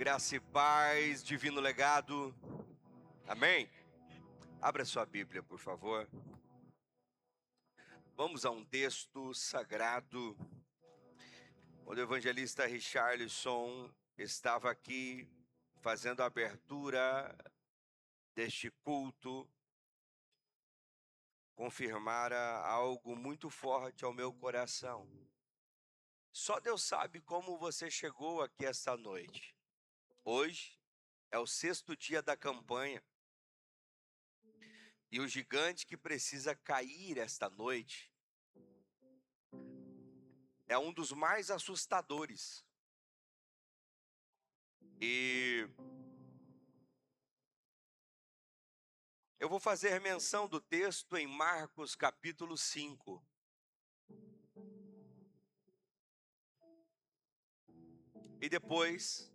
Graça e paz, divino legado. Amém? Abra sua Bíblia, por favor. Vamos a um texto sagrado. Quando o evangelista Richarlison estava aqui fazendo a abertura deste culto, confirmara algo muito forte ao meu coração. Só Deus sabe como você chegou aqui esta noite. Hoje é o 6º dia da campanha. E o gigante que precisa cair esta noite é um dos mais assustadores. E eu vou fazer menção do texto em Marcos capítulo 5. E depois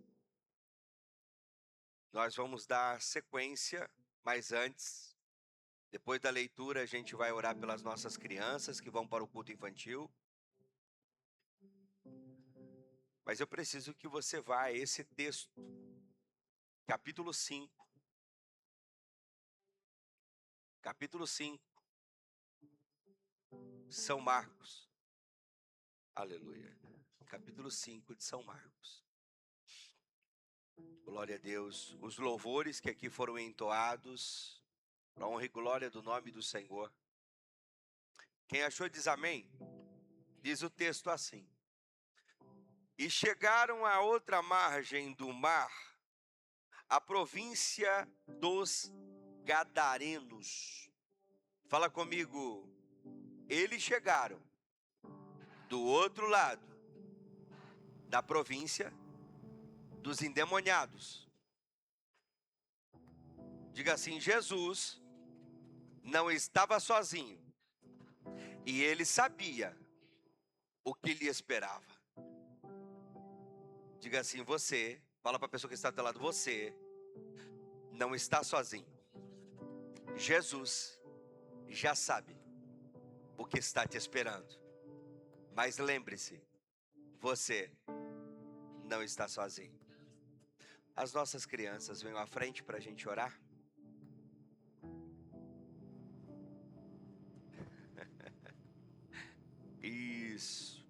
nós vamos dar sequência, mas antes, depois da leitura, a gente vai orar pelas nossas crianças que vão para o culto infantil. Mas eu preciso que você vá a esse texto, capítulo 5. Capítulo 5, São Marcos. Aleluia. Capítulo 5 de São Marcos. Glória a Deus. Os louvores que aqui foram entoados, para honra e glória do nome do Senhor. Quem achou diz amém. Diz o texto assim: E chegaram à outra margem do mar, a província dos Gadarenos. Fala comigo. Eles chegaram do outro lado da província dos endemoniados. Diga assim: Jesus não estava sozinho e ele sabia o que lhe esperava. Diga assim: você, fala para a pessoa que está do teu lado, você não está sozinho. Jesus já sabe o que está te esperando. Mas lembre-se, você não está sozinho. As nossas crianças venham à frente para a gente orar. Isso.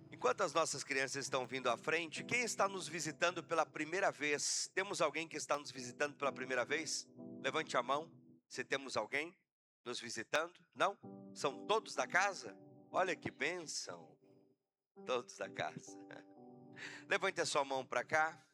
Enquanto as nossas crianças estão vindo à frente, quem está nos visitando pela primeira vez? Temos alguém que está nos visitando pela primeira vez? Levante a mão, se temos alguém nos visitando. Não? São todos da casa? Olha que bênção. Todos da casa. Levante a sua mão para cá.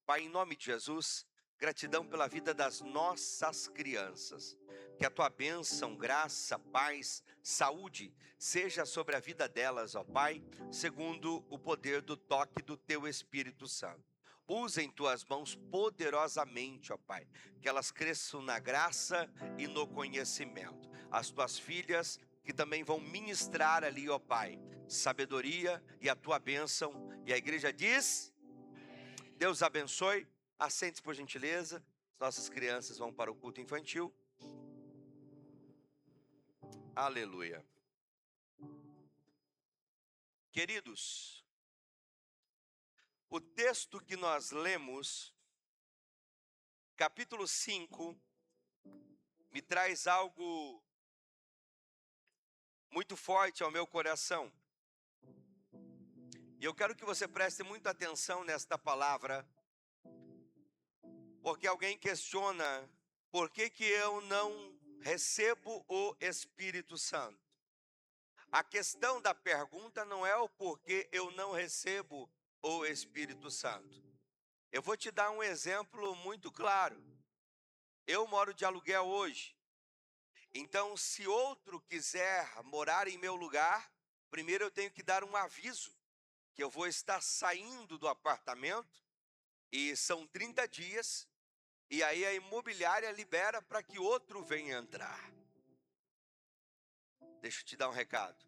Pai, em nome de Jesus, gratidão pela vida das nossas crianças. Que a tua bênção, graça, paz, saúde seja sobre a vida delas, ó Pai, segundo o poder do toque do teu Espírito Santo. Usa em tuas mãos poderosamente, ó Pai, que elas cresçam na graça e no conhecimento. As tuas filhas que também vão ministrar ali, ó Pai, sabedoria e a tua bênção. E a igreja diz: Deus abençoe. Assente-se por gentileza. As nossas crianças vão para o culto infantil. Aleluia. Queridos, o texto que nós lemos, capítulo 5, me traz algo muito forte ao meu coração. E eu quero que você preste muita atenção nesta palavra, porque alguém questiona: por que eu não recebo o Espírito Santo? A questão da pergunta não é o porquê eu não recebo o Espírito Santo. Eu vou te dar um exemplo muito claro. Eu moro de aluguel hoje. Então, se outro quiser morar em meu lugar, primeiro eu tenho que dar um aviso que eu vou estar saindo do apartamento, e são 30 dias, e aí a imobiliária libera para que outro venha entrar. Deixa eu te dar um recado.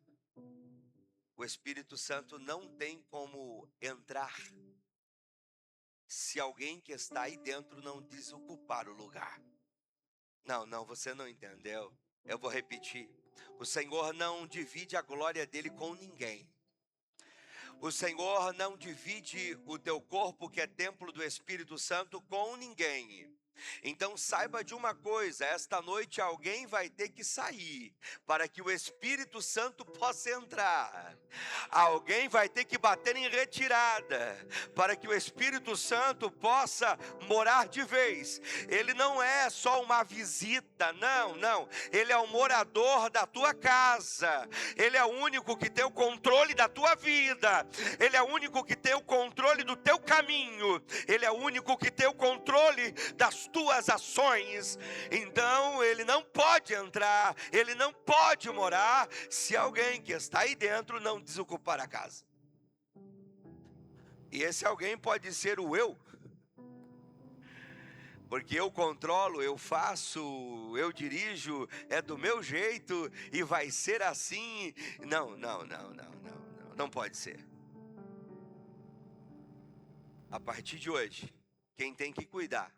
O Espírito Santo não tem como entrar se alguém que está aí dentro não desocupar o lugar. Não, você não entendeu. Eu vou repetir. O Senhor não divide a glória dele com ninguém. O Senhor não divide o teu corpo, que é templo do Espírito Santo, com ninguém. Então saiba de uma coisa: esta noite alguém vai ter que sair para que o Espírito Santo possa entrar. Alguém vai ter que bater em retirada para que o Espírito Santo possa morar de vez. Ele não é só uma visita, não. Ele é o morador da tua casa. Ele é o único que tem o controle da tua vida. Ele é o único que tem o controle do teu caminho. Ele é o único que tem o controle das tuas ações. Então ele não pode entrar, ele não pode morar se alguém que está aí dentro não desocupar a casa. E esse alguém pode ser o eu, porque eu controlo, eu faço, eu dirijo, é do meu jeito e vai ser assim. Não pode ser. A partir de hoje, quem tem que cuidar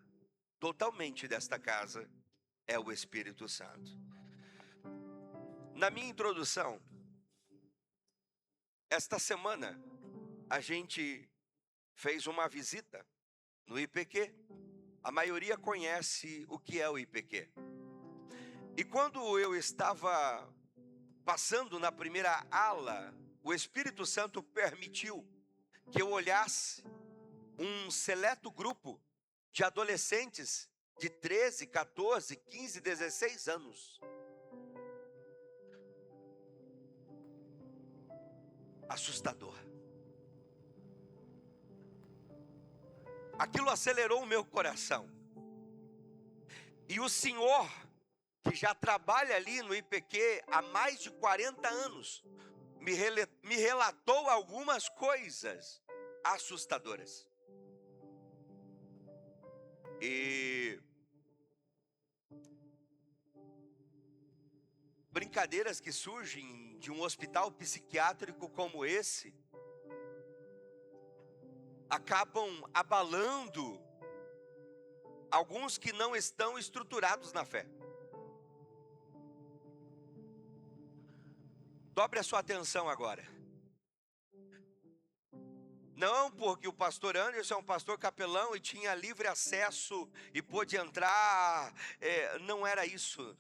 totalmente desta casa é o Espírito Santo. Na minha introdução, esta semana a gente fez uma visita no IPQ. A maioria conhece o que é o IPQ. E quando eu estava passando na primeira ala, o Espírito Santo permitiu que eu olhasse um seleto grupo de adolescentes de 13, 14, 15, 16 anos. Assustador. Aquilo acelerou o meu coração. E o senhor, que já trabalha ali no IPQ há mais de 40 anos, me relatou algumas coisas assustadoras. E brincadeiras que surgem de um hospital psiquiátrico como esse acabam abalando alguns que não estão estruturados na fé. Dobre a sua atenção agora. Não porque o pastor Anderson é um pastor capelão e tinha livre acesso e pôde entrar, não era isso.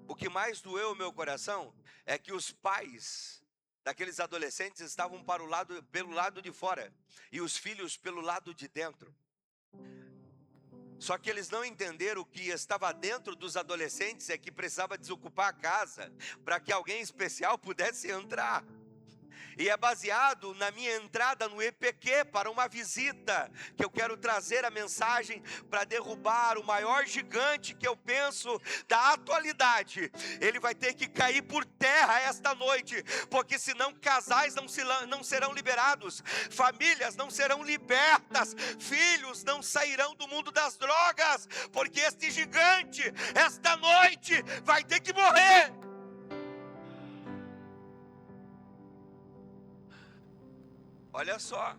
O que mais doeu o meu coração é que os pais daqueles adolescentes estavam pelo lado de fora e os filhos pelo lado de dentro. Só que eles não entenderam o que estava dentro dos adolescentes é que precisava desocupar a casa para que alguém especial pudesse entrar. E é baseado na minha entrada no EPQ para uma visita, que eu quero trazer a mensagem para derrubar o maior gigante que eu penso da atualidade. Ele vai ter que cair por terra esta noite, porque senão casais não serão liberados, famílias não serão libertas, filhos não sairão do mundo das drogas, porque este gigante, esta noite, vai ter que morrer. Olha só,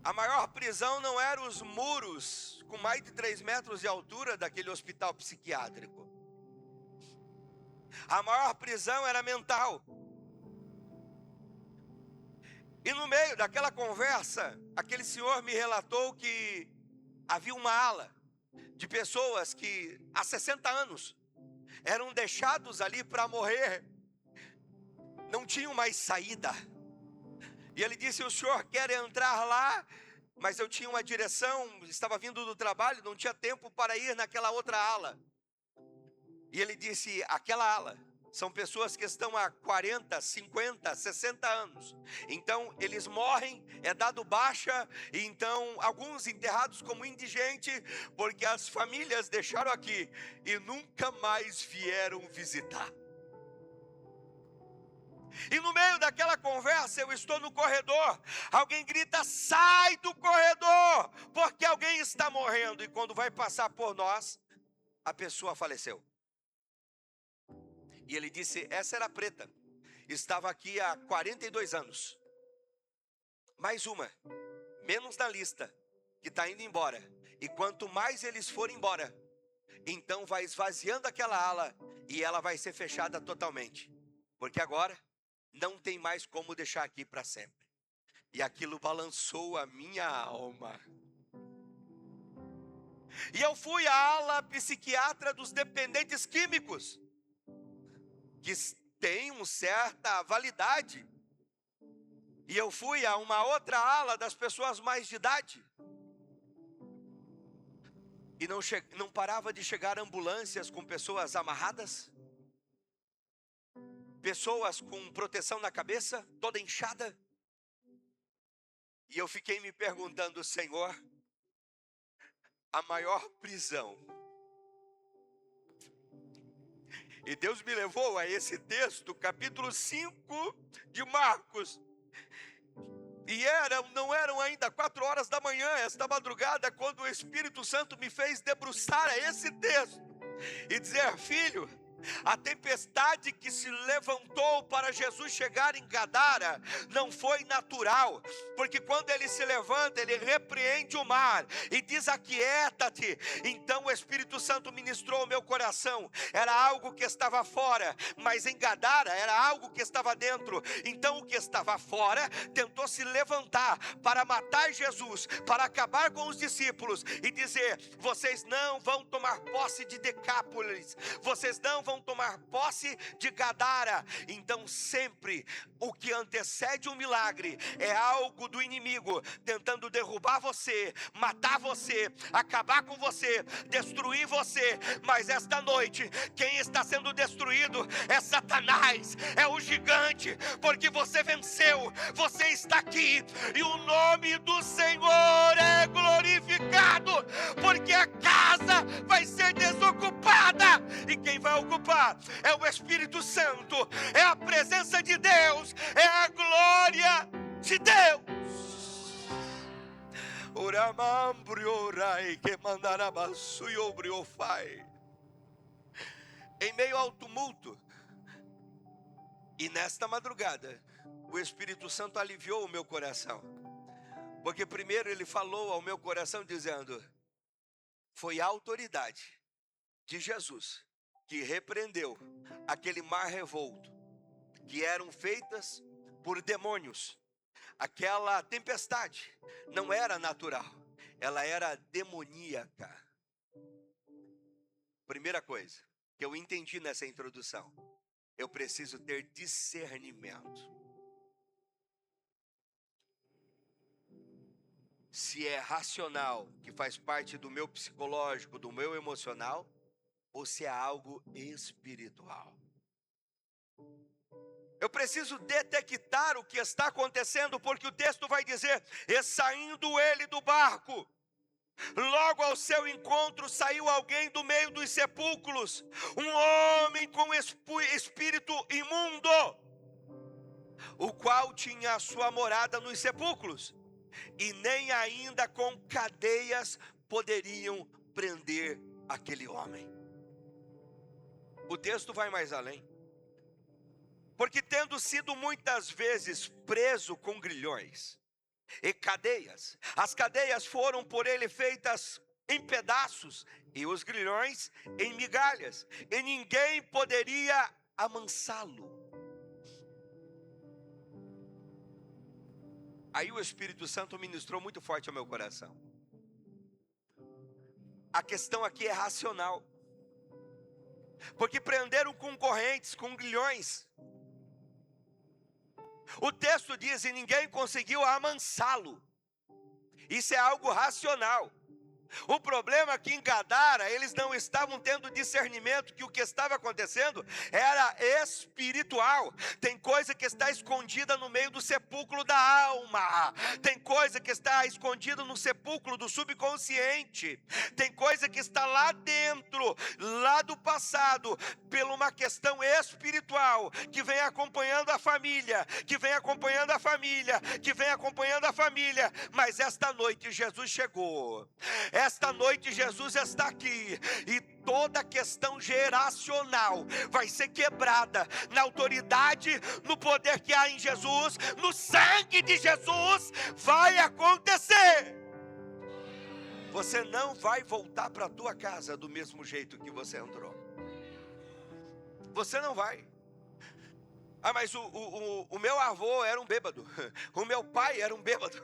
a maior prisão não eram os muros com mais de 3 metros de altura daquele hospital psiquiátrico. A maior prisão era mental. E no meio daquela conversa, aquele senhor me relatou que havia uma ala de pessoas que há 60 anos eram deixados ali para morrer, não tinham mais saída. E ele disse: o senhor quer entrar lá? Mas eu tinha uma direção, estava vindo do trabalho, não tinha tempo para ir naquela outra ala. E ele disse: aquela ala são pessoas que estão há 40, 50, 60 anos. Então eles morrem, é dado baixa, e então alguns enterrados como indigente, porque as famílias deixaram aqui e nunca mais vieram visitar. E no meio daquela conversa, eu estou no corredor, alguém grita: sai do corredor, porque alguém está morrendo. E quando vai passar por nós, a pessoa faleceu. E ele disse: essa era a preta, estava aqui há 42 anos. Mais uma, menos na lista, que está indo embora. E quanto mais eles forem embora, então vai esvaziando aquela ala, e ela vai ser fechada totalmente. Porque agora não tem mais como deixar aqui para sempre. E aquilo balançou a minha alma. E eu fui à ala psiquiatra dos dependentes químicos, que tem uma certa validade. E eu fui a uma outra ala das pessoas mais de idade. E não parava de chegar ambulâncias com pessoas amarradas, pessoas com proteção na cabeça, toda inchada. E eu fiquei me perguntando, Senhor, a maior prisão. E Deus me levou a esse texto, capítulo 5 de Marcos. E não eram ainda 4 horas da manhã, esta madrugada, quando o Espírito Santo me fez debruçar a esse texto e dizer, filho, a tempestade que se levantou para Jesus chegar em Gadara não foi natural, porque quando ele se levanta, ele repreende o mar e diz, aquieta-te. Então o Espírito Santo ministrou o meu coração, era algo que estava fora, mas em Gadara era algo que estava dentro. Então o que estava fora tentou se levantar para matar Jesus, para acabar com os discípulos e dizer, vocês não vão tomar posse de Decápolis, vocês não vão tomar posse de Gadara. Então sempre o que antecede um milagre é algo do inimigo tentando derrubar você, matar você, acabar com você, destruir você. Mas esta noite quem está sendo destruído é Satanás, é o gigante, porque você venceu, você está aqui e o nome do Senhor é glorificado, porque a casa vai ser desocupada e quem vai ocupar é o Espírito Santo, é a presença de Deus, é a glória de Deus. Em meio ao tumulto, e nesta madrugada, o Espírito Santo aliviou o meu coração, porque primeiro ele falou ao meu coração dizendo, foi a autoridade de Jesus que repreendeu aquele mar revolto, que eram feitas por demônios. Aquela tempestade não era natural, ela era demoníaca. Primeira coisa que eu entendi nessa introdução, eu preciso ter discernimento. Se é racional, que faz parte do meu psicológico, do meu emocional, ou se é algo espiritual. Eu preciso detectar o que está acontecendo, porque o texto vai dizer, e saindo ele do barco, logo ao seu encontro saiu alguém do meio dos sepulcros, um homem com espírito imundo, o qual tinha a sua morada nos sepulcros, e nem ainda com cadeias poderiam prender aquele homem. O texto vai mais além, porque tendo sido muitas vezes preso com grilhões e cadeias, as cadeias foram por ele feitas em pedaços e os grilhões em migalhas, e ninguém poderia amansá-lo. Aí o Espírito Santo ministrou muito forte ao meu coração. A questão aqui é racional, porque prenderam com correntes, com grilhões. O texto diz, e ninguém conseguiu amansá-lo. Isso é algo racional. O problema é que em Gadara, eles não estavam tendo discernimento que o que estava acontecendo era espiritual. Tem coisa que está escondida no meio do sepulcro da alma. Tem coisa que está escondida no sepulcro do subconsciente. Tem coisa que está lá dentro, lá do passado, por uma questão espiritual, que vem acompanhando a família, que vem acompanhando a família, que vem acompanhando a família. Mas esta noite Jesus chegou. Esta noite Jesus está aqui e toda questão geracional vai ser quebrada na autoridade, no poder que há em Jesus, no sangue de Jesus vai acontecer. Você não vai voltar para a tua casa do mesmo jeito que você entrou. Você não vai. Ah, mas o meu avô era um bêbado. O meu pai era um bêbado.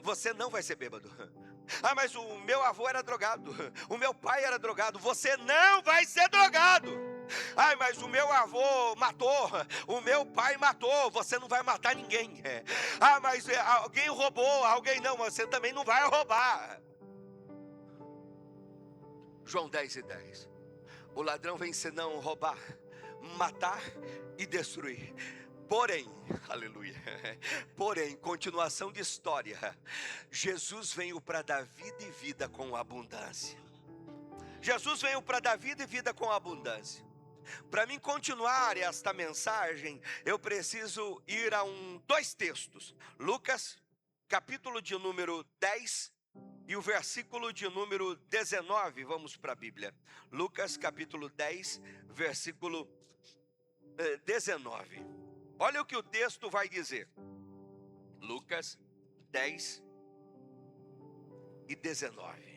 Você não vai ser bêbado. Ah, mas o meu avô era drogado. O meu pai era drogado. Você não vai ser drogado. Ai, mas o meu avô matou, o meu pai matou, você não vai matar ninguém. Ah, mas alguém roubou, alguém não, você também não vai roubar. João 10:10. O ladrão vem senão roubar, matar e destruir. Porém, aleluia, porém, continuação de história, Jesus veio para dar vida e vida com abundância. Jesus veio para dar vida e vida com abundância. Para mim continuar esta mensagem, eu preciso ir a dois textos. Lucas, capítulo de número 10 e o versículo de número 19. Vamos para a Bíblia. Lucas, capítulo 10, versículo 19. Olha o que o texto vai dizer. Lucas 10 e 19.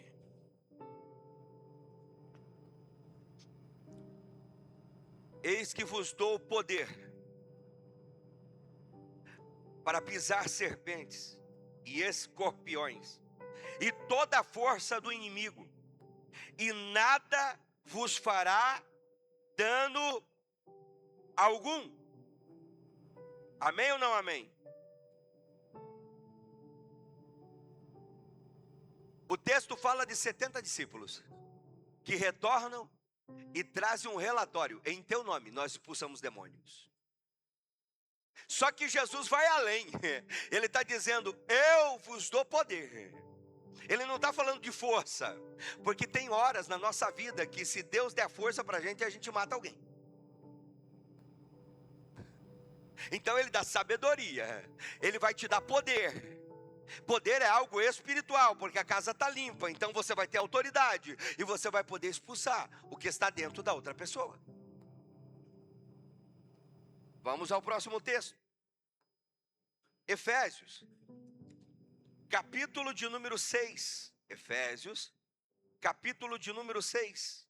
Eis que vos dou poder para pisar serpentes e escorpiões e toda a força do inimigo, e nada vos fará dano algum. Amém ou não amém? O texto fala de 70 discípulos que retornam e trazem um relatório: em teu nome nós expulsamos demônios. Só que Jesus vai além. Ele está dizendo: eu vos dou poder. Ele não está falando de força, porque tem horas na nossa vida que se Deus der força para a gente mata alguém. Então ele dá sabedoria, ele vai te dar poder. Poder é algo espiritual, porque a casa está limpa, então você vai ter autoridade e você vai poder expulsar o que está dentro da outra pessoa. Vamos ao próximo texto. Efésios, capítulo de número 6. Efésios, capítulo de número 6.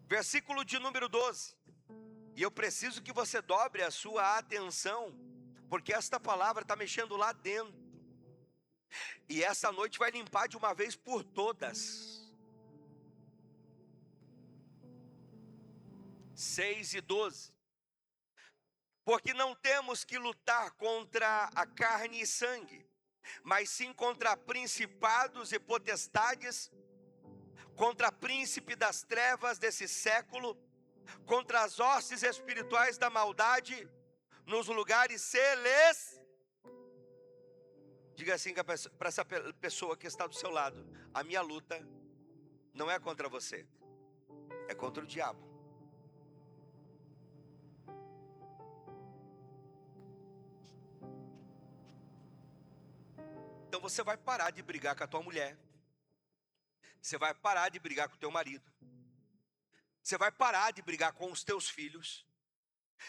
Versículo de número 12. E eu preciso que você dobre a sua atenção, porque esta palavra está mexendo lá dentro. E essa noite vai limpar de uma vez por todas. 6:12. Porque não temos que lutar contra a carne e sangue, mas sim contra principados e potestades, contra príncipe das trevas desse século, contra as hostes espirituais da maldade nos lugares celestes. Diga assim para essa pessoa que está do seu lado: a minha luta não é contra você, é contra o diabo. Então você vai parar de brigar com a tua mulher, você vai parar de brigar com o teu marido, você vai parar de brigar com os teus filhos,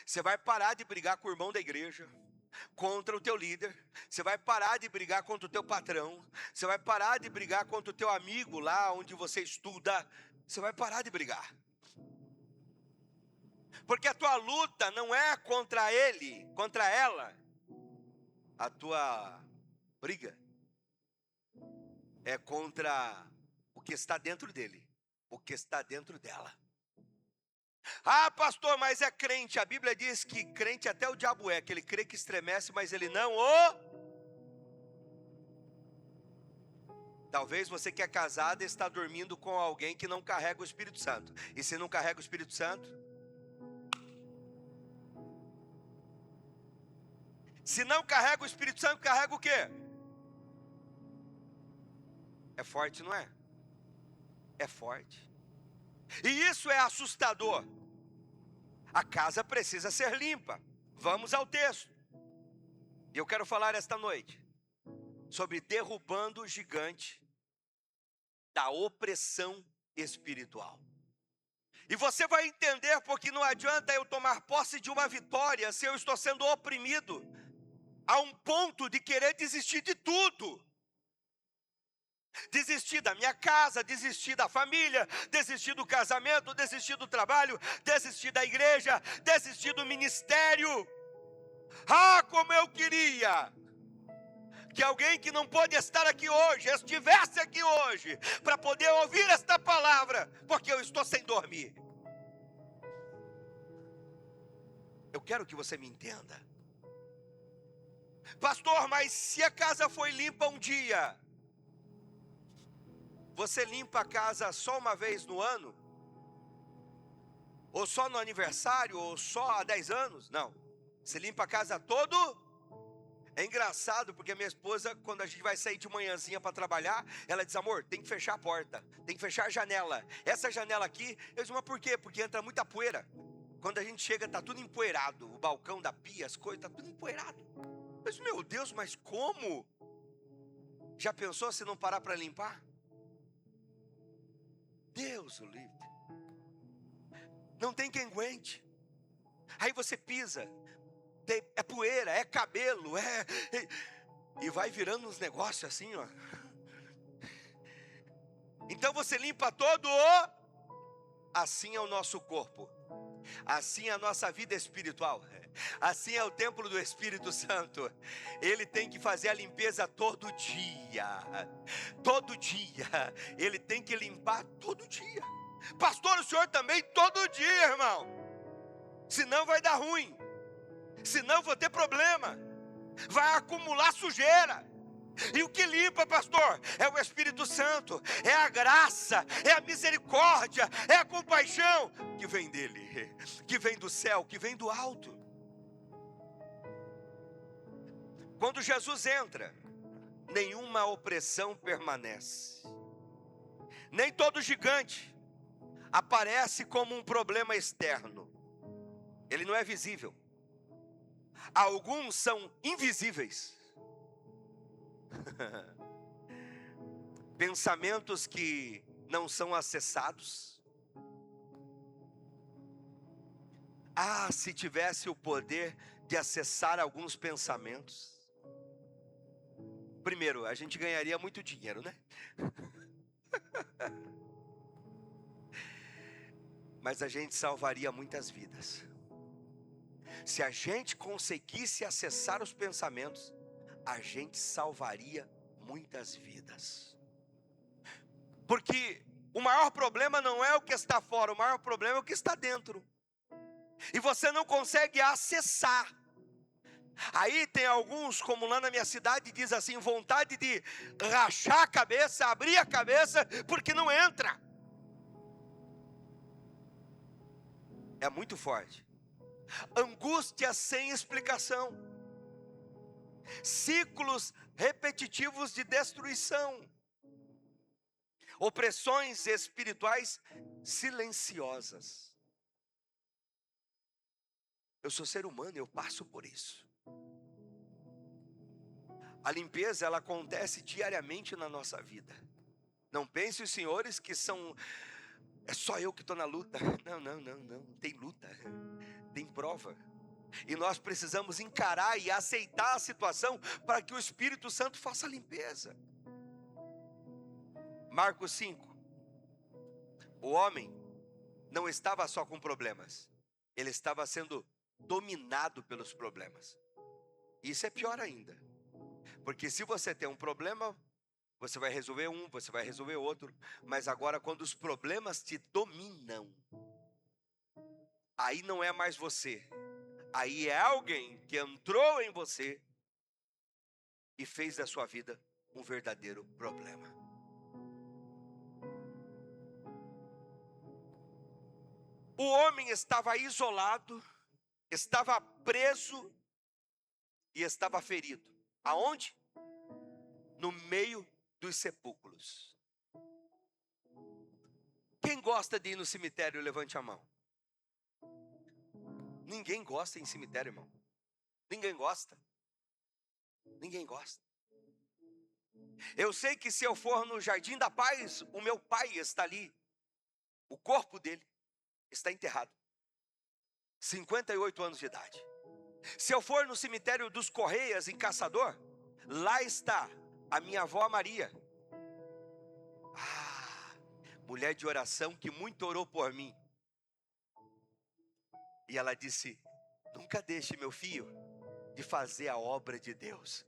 você vai parar de brigar com o irmão da igreja, contra o teu líder, você vai parar de brigar contra o teu patrão, você vai parar de brigar contra o teu amigo lá onde você estuda, você vai parar de brigar. Porque a tua luta não é contra ele, contra ela. A tua briga é contra o que está dentro dele, o que está dentro dela. Ah, pastor, mas é crente. A Bíblia diz que crente até o diabo é, que ele crê que estremece, mas ele não o... Talvez você que é casada está dormindo com alguém que não carrega o Espírito Santo. E se não carrega o Espírito Santo? Se não carrega o Espírito Santo, carrega o quê? É forte, não é? É forte. E isso é assustador. A casa precisa ser limpa. Vamos ao texto. E eu quero falar esta noite sobre derrubando o gigante da opressão espiritual. E você vai entender porque não adianta eu tomar posse de uma vitória se eu estou sendo oprimido a um ponto de querer desistir de tudo. Desistir da minha casa, desistir da família, desistir do casamento, desistir do trabalho, desistir da igreja, desistir do ministério. Ah, como eu queria que alguém que não pode estar aqui hoje, estivesse aqui hoje, para poder ouvir esta palavra, porque eu estou sem dormir. Eu quero que você me entenda. Pastor, mas se a casa foi limpa um dia, você limpa a casa só uma vez no ano? Ou só no aniversário? Ou só há 10 anos? Não. Você limpa a casa todo. É engraçado porque a minha esposa, quando a gente vai sair de manhãzinha para trabalhar, ela diz: amor, tem que fechar a porta, tem que fechar a janela. Essa janela aqui, eu digo: mas por quê? Porque entra muita poeira. Quando a gente chega, está tudo empoeirado. O balcão da pia, as coisas, está tudo empoeirado. Eu digo: meu Deus, mas como? Já pensou se não parar para limpar? Deus o livre. Não tem quem aguente. Aí você pisa, é poeira, é cabelo, e vai virando uns negócios assim, ó. Então você limpa todo assim é o nosso corpo, assim é a nossa vida espiritual, assim é o templo do Espírito Santo. Ele tem que fazer a limpeza todo dia, ele tem que limpar todo dia. Pastor, o senhor também todo dia, irmão, senão vai dar ruim, senão vou ter problema, vai acumular sujeira. E o que limpa, pastor, é o Espírito Santo, é a graça, é a misericórdia, é a compaixão que vem dele, que vem do céu, que vem do alto. Quando Jesus entra, nenhuma opressão permanece. Nem todo gigante aparece como um problema externo. Ele não é visível. Alguns são invisíveis. Pensamentos que não são acessados. Ah, se tivesse o poder de acessar alguns pensamentos. Primeiro, a gente ganharia muito dinheiro, né? Mas a gente salvaria muitas vidas. Se a gente conseguisse acessar os pensamentos, a gente salvaria muitas vidas. Porque o maior problema não é o que está fora, o maior problema é o que está dentro. E você não consegue acessar. Aí tem alguns, como lá na minha cidade, diz assim, vontade de rachar a cabeça, abrir a cabeça, porque não entra. É muito forte. Angústia sem explicação. Ciclos repetitivos de destruição. Opressões espirituais silenciosas. Eu sou ser humano, eu passo por isso. A limpeza, ela acontece diariamente na nossa vida. Não pense os senhores que é só eu que estou na luta. Não, tem luta, tem prova. E nós precisamos encarar e aceitar a situação para que o Espírito Santo faça a limpeza. Marcos 5. O homem não estava só com problemas, ele estava sendo dominado pelos problemas. Isso é pior ainda. Porque se você tem um problema, você vai resolver um, você vai resolver outro. Mas agora quando os problemas te dominam, aí não é mais você. Aí é alguém que entrou em você e fez da sua vida um verdadeiro problema. O homem estava isolado, estava preso e estava ferido. Aonde? No meio dos sepulcros. Quem gosta de ir no cemitério, levante a mão. Ninguém gosta de ir em cemitério, irmão. Ninguém gosta. Ninguém gosta. Eu sei que se eu for no Jardim da Paz, o meu pai está ali. O corpo dele está enterrado. 58 anos de idade. Se eu for no cemitério dos Correias, em Caçador, lá está a minha avó Maria. mulher de oração que muito orou por mim. E ela disse: nunca deixe, meu filho, de fazer a obra de Deus.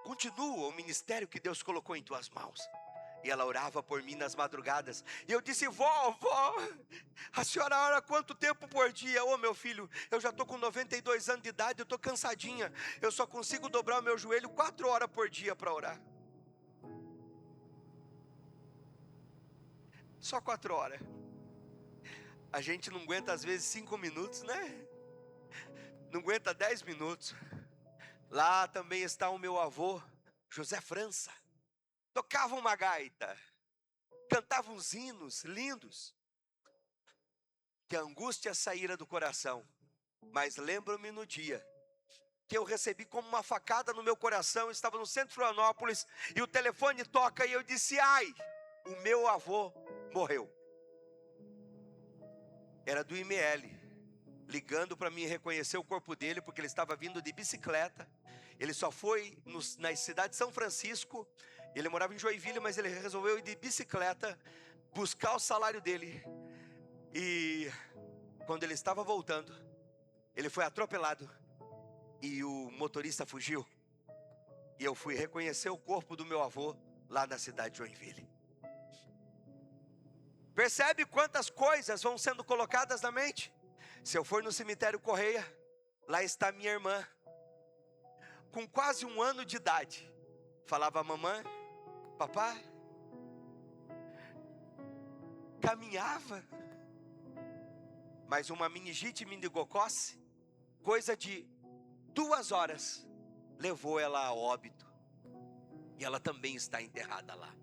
Continua o ministério que Deus colocou em tuas mãos. E ela orava por mim nas madrugadas. E eu disse: vó, a senhora ora quanto tempo por dia? Ô meu filho, eu já estou com 92 anos de idade, eu estou cansadinha. Eu só consigo dobrar o meu joelho 4 horas por dia para orar. Só 4 horas. A gente não aguenta às vezes 5 minutos, né? Não aguenta 10 minutos. Lá também está o meu avô, José França. Tocava uma gaita, cantava uns hinos lindos, que a angústia saíra do coração. Mas lembro-me no dia que eu recebi como uma facada no meu coração. Eu estava no centro de Florianópolis e o telefone toca e eu disse: ai, o meu avô morreu. Era do IML, ligando para mim reconhecer o corpo dele, porque ele estava vindo de bicicleta. Ele só foi na cidade de São Francisco. Ele morava em Joinville, mas ele resolveu ir de bicicleta buscar o salário dele. E quando ele estava voltando, ele foi atropelado e o motorista fugiu. E eu fui reconhecer o corpo do meu avô lá na cidade de Joinville. Percebe quantas coisas vão sendo colocadas na mente? Se eu for no cemitério Correia, lá está minha irmã, com quase 1 ano de idade. Falava: mamãe, papai, caminhava, mas uma meningite meningocose, coisa de 2 horas, levou ela a óbito, e ela também está enterrada lá.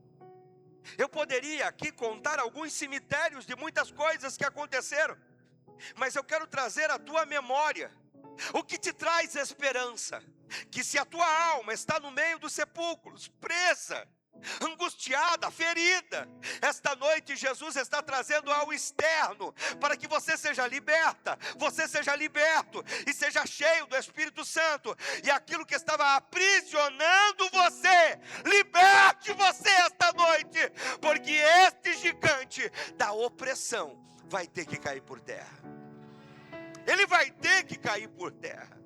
Eu poderia aqui contar alguns cemitérios de muitas coisas que aconteceram, mas eu quero trazer à tua memória o que te traz esperança, que se a tua alma está no meio dos sepulcros, presa, angustiada, ferida, esta noite Jesus está trazendo ao externo, para que você seja liberta, você seja liberto, e seja cheio do Espírito Santo, e aquilo que estava aprisionando você, liberte você esta noite, porque este gigante da opressão vai ter que cair por terra. Ele vai ter que cair por terra.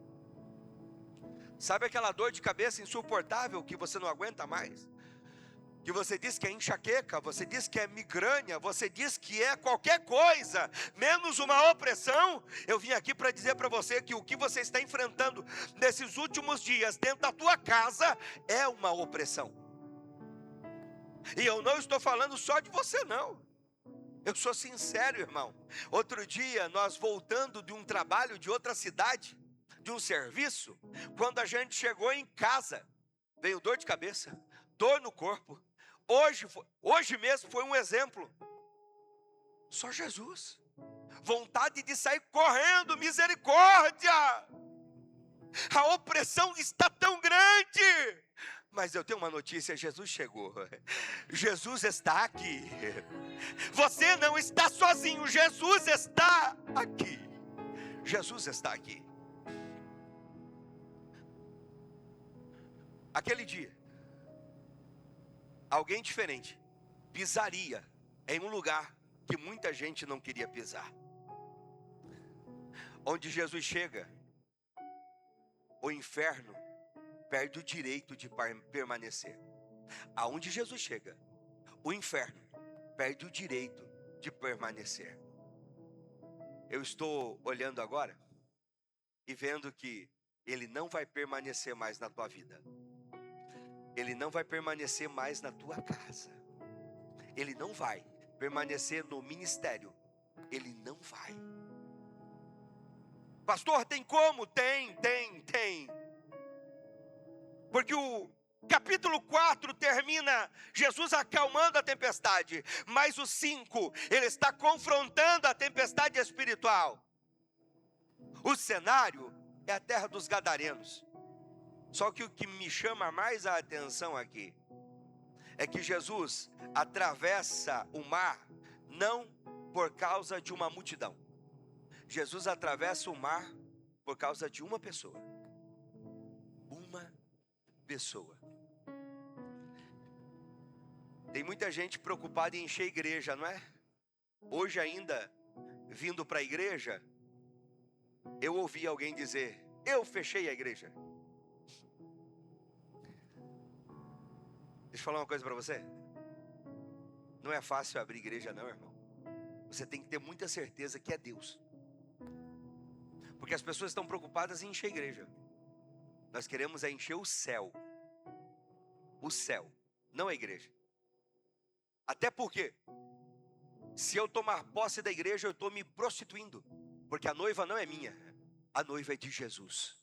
Sabe aquela dor de cabeça insuportável que você não aguenta mais? Que você diz que é enxaqueca, você diz que é migrânia, você diz que é qualquer coisa, menos uma opressão. Eu vim aqui para dizer para você que o que você está enfrentando nesses últimos dias dentro da tua casa é uma opressão. E eu não estou falando só de você não. Eu sou sincero, irmão. Outro dia, nós voltando de um trabalho de outra cidade, de um serviço, quando a gente chegou em casa, veio dor de cabeça, dor no corpo. Hoje mesmo foi um exemplo. Só Jesus. Vontade de sair correndo, misericórdia. A opressão está tão grande. Mas eu tenho uma notícia: Jesus chegou. Jesus está aqui. Você não está sozinho, Jesus está aqui. Jesus está aqui. Aquele dia, alguém diferente pisaria em um lugar que muita gente não queria pisar. Onde Jesus chega, o inferno perde o direito de permanecer. Aonde Jesus chega, o inferno perde o direito de permanecer. Eu estou olhando agora e vendo que ele não vai permanecer mais na tua vida. Ele não vai permanecer mais na tua casa. Ele não vai permanecer no ministério. Ele não vai. Pastor, tem como? Tem. Porque o capítulo 4 termina Jesus acalmando a tempestade, mas o 5, ele está confrontando a tempestade espiritual. O cenário é a terra dos Gadarenos. Só que o que me chama mais a atenção aqui é que Jesus atravessa o mar não por causa de uma multidão. Jesus atravessa o mar por causa de uma pessoa. Uma pessoa. Tem muita gente preocupada em encher a igreja, não é? Hoje ainda, vindo para a igreja, eu ouvi alguém dizer: eu fechei a igreja. Deixa eu falar uma coisa para você. Não é fácil abrir igreja não, irmão. Você tem que ter muita certeza que é Deus. Porque as pessoas estão preocupadas em encher a igreja. Nós queremos encher o céu. O céu, não a igreja. Até porque, se eu tomar posse da igreja, eu estou me prostituindo. Porque a noiva não é minha. A noiva é de Jesus.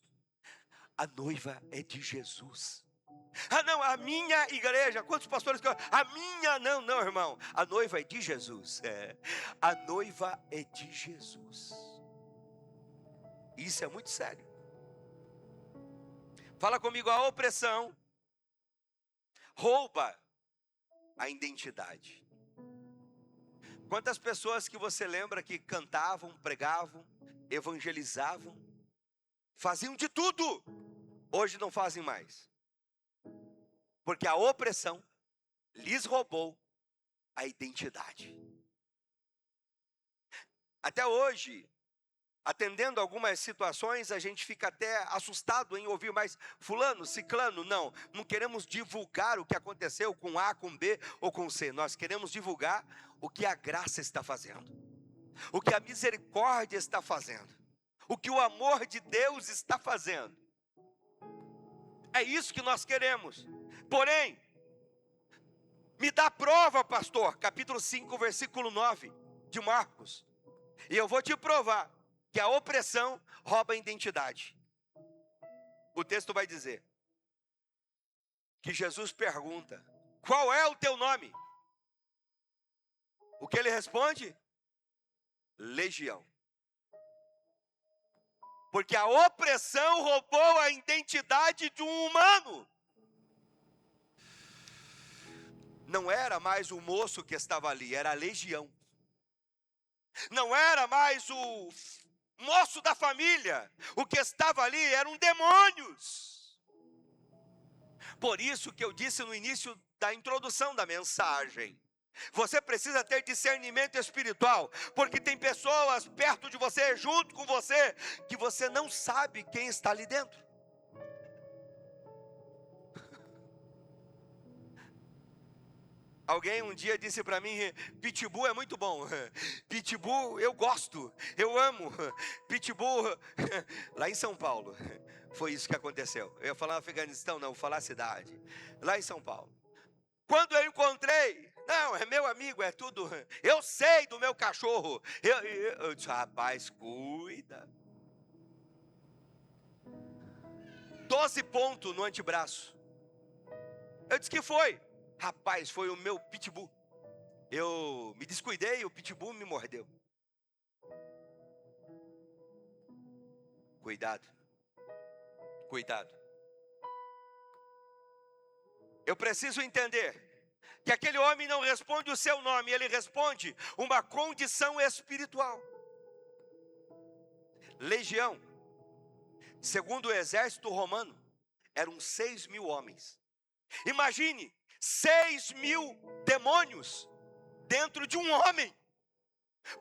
A noiva é de Jesus. Ah não, a minha igreja. Quantos pastores que a minha? Não, irmão. A noiva é de Jesus. A noiva é de Jesus. Isso é muito sério. Fala comigo, a opressão rouba a identidade. Quantas pessoas que você lembra que cantavam, pregavam, evangelizavam, faziam de tudo, hoje não fazem mais. Porque a opressão lhes roubou a identidade. Até hoje, atendendo algumas situações, a gente fica até assustado em ouvir mais fulano, ciclano. Não queremos divulgar o que aconteceu com A, com B ou com C. Nós queremos divulgar o que a graça está fazendo, o que a misericórdia está fazendo, o que o amor de Deus está fazendo. É isso que nós queremos. Porém, me dá prova, pastor, capítulo 5, versículo 9 de Marcos. E eu vou te provar que a opressão rouba a identidade. O texto vai dizer que Jesus pergunta: qual é o teu nome? O que ele responde? Legião. Porque a opressão roubou a identidade de um humano. Não era mais o moço que estava ali, era a legião. Não era mais o moço da família. O que estava ali eram demônios. Por isso que eu disse no início da introdução da mensagem, você precisa ter discernimento espiritual, porque tem pessoas perto de você, junto com você, que você não sabe quem está ali dentro. Alguém um dia disse para mim: Pitbull é muito bom. Pitbull eu gosto, eu amo. Pitbull, lá em São Paulo, foi isso que aconteceu. Eu ia falar Afeganistão, não, vou falar cidade. Lá em São Paulo. Quando eu encontrei, não, é meu amigo, é tudo. Eu sei do meu cachorro. Eu disse: rapaz, cuida. 12 pontos no antebraço. Eu disse: que foi? Rapaz, foi o meu pitbull. Eu me descuidei, o pitbull me mordeu. Cuidado. Cuidado. Eu preciso entender que aquele homem não responde o seu nome, ele responde uma condição espiritual. Legião, segundo o exército romano, eram 6.000 homens. Imagine 6.000 demônios dentro de um homem.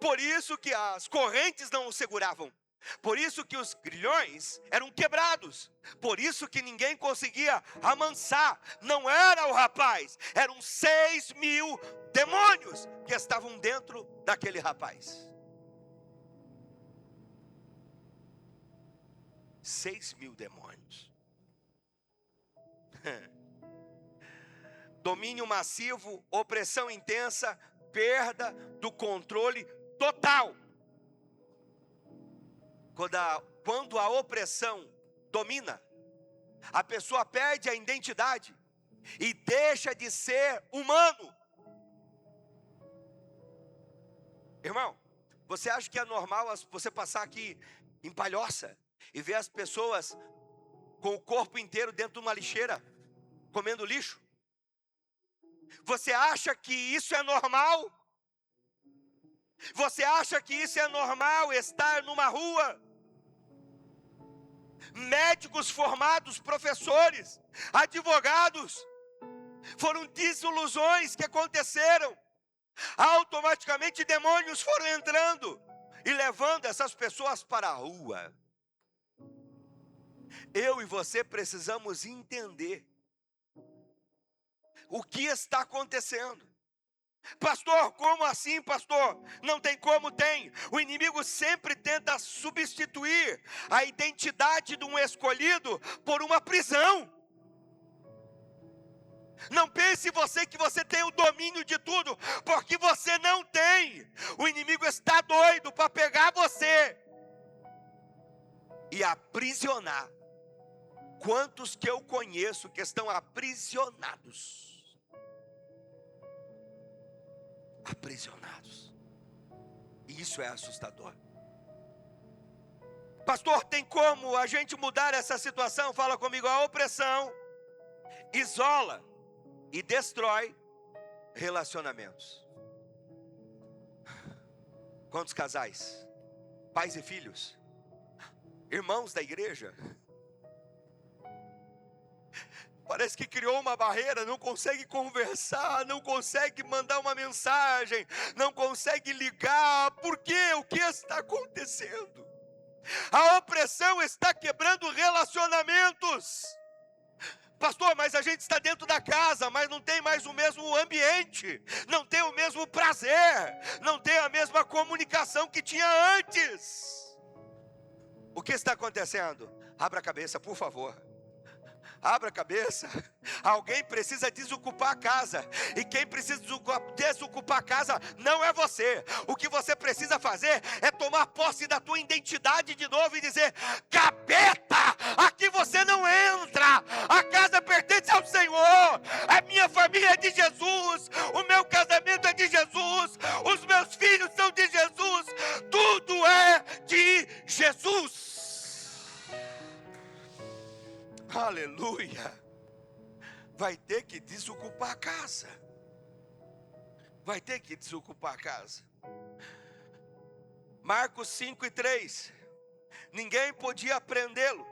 Por isso que as correntes não o seguravam. Por isso que os grilhões eram quebrados. Por isso que ninguém conseguia amansar. Não era o rapaz, eram 6.000 demônios que estavam dentro daquele rapaz. 6.000 demônios. Domínio massivo, opressão intensa, perda do controle total. Quando a opressão domina, a pessoa perde a identidade e deixa de ser humano. Irmão, você acha que é normal você passar aqui em Palhoça e ver as pessoas com o corpo inteiro dentro de uma lixeira, comendo lixo? Você acha que isso é normal? Você acha que isso é normal estar numa rua? Médicos formados, professores, advogados. Foram desilusões que aconteceram. Automaticamente demônios foram entrando e levando essas pessoas para a rua. Eu e você precisamos entender o que está acontecendo. Pastor, como assim, pastor? Não tem como, tem. O inimigo sempre tenta substituir a identidade de um escolhido por uma prisão. Não pense você que você tem o domínio de tudo, porque você não tem. O inimigo está doido para pegar você e aprisionar. Quantos que eu conheço que estão aprisionados? Aprisionados. E isso é assustador. Pastor, tem como a gente mudar essa situação? Fala comigo. A opressão isola e destrói relacionamentos. Quantos casais, pais e filhos, irmãos da igreja, parece que criou uma barreira, não consegue conversar, não consegue mandar uma mensagem, não consegue ligar. Por quê? O que está acontecendo? A opressão está quebrando relacionamentos. Pastor, mas a gente está dentro da casa, mas não tem mais o mesmo ambiente, não tem o mesmo prazer, não tem a mesma comunicação que tinha antes. O que está acontecendo? Abra a cabeça, por favor. Abra a cabeça. Alguém precisa desocupar a casa. E quem precisa desocupar a casa não é você. O que você precisa fazer é tomar posse da tua identidade de novo e dizer: capeta, aqui você não entra. A casa pertence ao Senhor. A minha família é de Jesus. O meu casamento é de Jesus. Os meus filhos são de Jesus. Tudo é de Jesus. Aleluia. Vai ter que desocupar a casa. Vai ter que desocupar a casa. Marcos 5:3. Ninguém podia prendê-lo,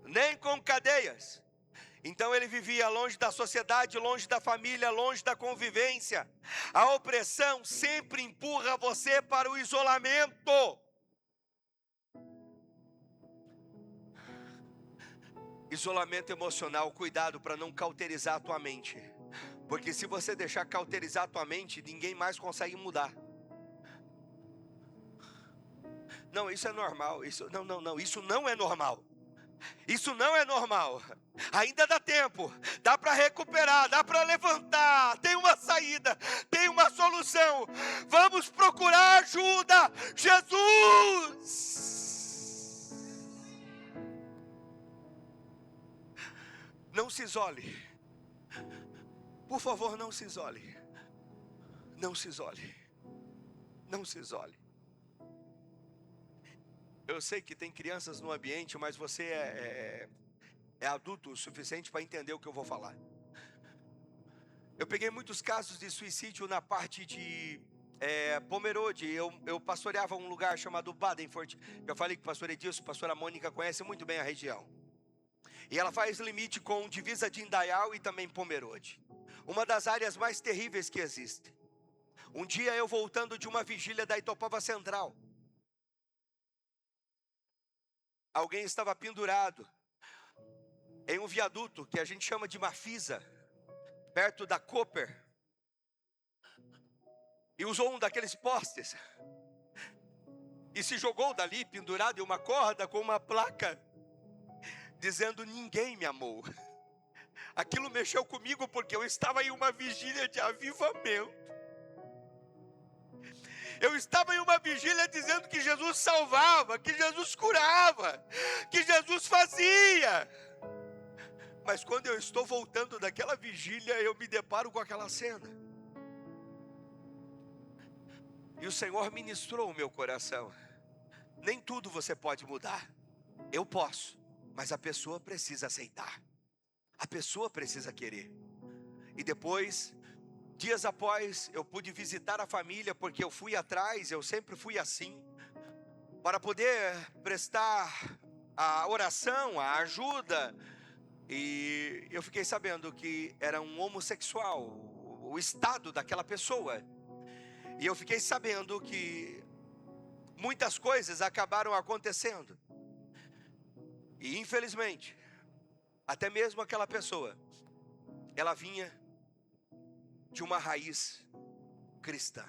nem com cadeias. Então ele vivia longe da sociedade, longe da família, longe da convivência. A opressão sempre empurra você para o isolamento. Isolamento emocional, cuidado para não cauterizar a tua mente. Porque se você deixar cauterizar a tua mente, ninguém mais consegue mudar. Não, isso é normal. Isso não é normal. Isso não é normal. Ainda dá tempo, dá para recuperar, dá para levantar. Tem uma saída, tem uma solução. Vamos procurar ajuda. Jesus! Não se isole. Por favor, não se isole. Não se isole. Não se isole. Eu sei que tem crianças no ambiente, mas você é adulto o suficiente para entender o que eu vou falar. Eu peguei muitos casos de suicídio na parte de Pomerode. Eu pastoreava um lugar chamado Badenford. Eu falei que o pastor Edilson, a pastora Mônica conhece muito bem a região. E ela faz limite com divisa de Indaial e também Pomerode. Uma das áreas mais terríveis que existe. Um dia eu voltando de uma vigília da Itopava Central. Alguém estava pendurado em um viaduto que a gente chama de Mafisa, perto da Cooper. E usou um daqueles postes. E se jogou dali pendurado em uma corda com uma placa dizendo: ninguém me amou. Aquilo mexeu comigo porque eu estava em uma vigília de avivamento. Eu estava em uma vigília dizendo que Jesus salvava, que Jesus curava, que Jesus fazia. Mas quando eu estou voltando daquela vigília, eu me deparo com aquela cena. E o Senhor ministrou o meu coração. Nem tudo você pode mudar. Eu posso, mas a pessoa precisa aceitar. A pessoa precisa querer. E depois, dias após, eu pude visitar a família, porque eu fui atrás, eu sempre fui assim, para poder prestar a oração, a ajuda, E eu fiquei sabendo que era um homossexual, o estado daquela pessoa. E eu fiquei sabendo que muitas coisas acabaram acontecendo. E infelizmente, até mesmo aquela pessoa, ela vinha de uma raiz cristã.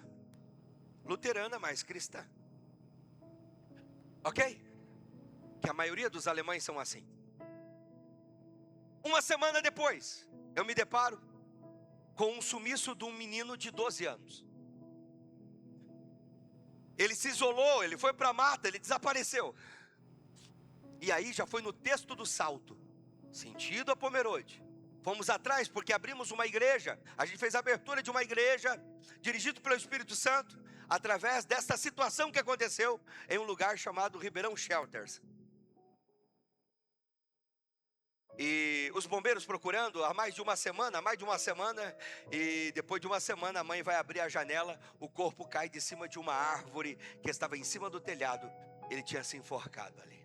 Luterana, mas cristã. Ok? Que a maioria dos alemães são assim. Uma semana depois, eu me deparo com um sumiço de um menino de 12 anos. Ele se isolou, ele foi para a mata, ele desapareceu. E aí já foi no texto do salto, sentido a Pomerode. Fomos atrás porque abrimos uma igreja. A gente fez a abertura de uma igreja, dirigido pelo Espírito Santo, através dessa situação que aconteceu em um lugar chamado Ribeirão Shelters. E os bombeiros procurando há mais de uma semana, e depois de uma semana a mãe vai abrir a janela, o corpo cai de cima de uma árvore que estava em cima do telhado. Ele tinha se enforcado ali.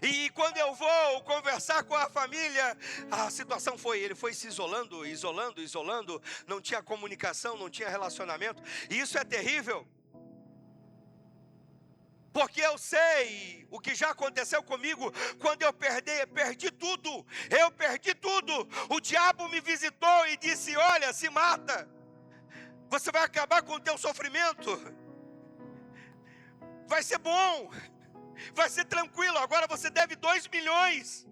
E quando eu vou conversar com a família, a situação foi, ele foi se isolando, não tinha comunicação, não tinha relacionamento, e isso é terrível. Porque eu sei o que já aconteceu comigo quando eu perdi tudo. Eu perdi tudo. O diabo me visitou e disse: olha, se mata. Você vai acabar com o teu sofrimento. Vai ser bom. Vai ser tranquilo. Agora você deve 2 milhões.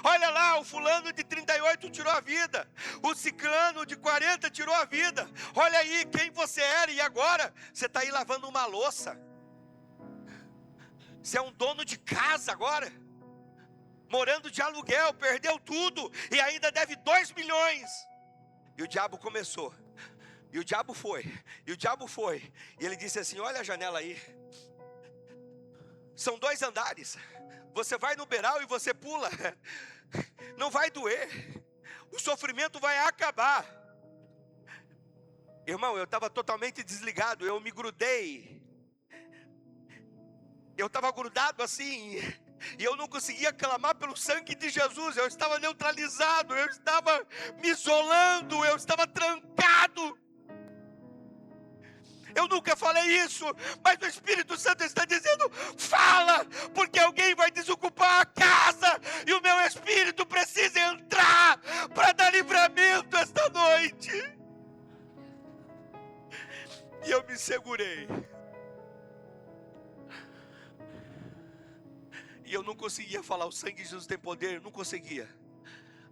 Olha lá, o fulano de 38 tirou a vida. O ciclano de 40 tirou a vida. Olha aí quem você era e agora você está aí lavando uma louça. Você é um dono de casa agora, morando de aluguel, perdeu tudo e ainda deve 2 milhões. E o diabo começou, e o diabo foi, e ele disse assim: olha a janela aí, são 2 andares, você vai no beiral e você pula, não vai doer, o sofrimento vai acabar. Irmão, eu estava totalmente desligado, eu me grudei. Eu estava grudado assim, e eu não conseguia clamar pelo sangue de Jesus. Eu estava neutralizado, eu estava me isolando, eu estava trancado. Eu nunca falei isso, mas o Espírito Santo está dizendo: fala, porque alguém vai desocupar a casa, e o meu Espírito precisa entrar para dar livramento esta noite. E eu me segurei. E eu não conseguia falar: o sangue de Jesus tem poder, eu não conseguia.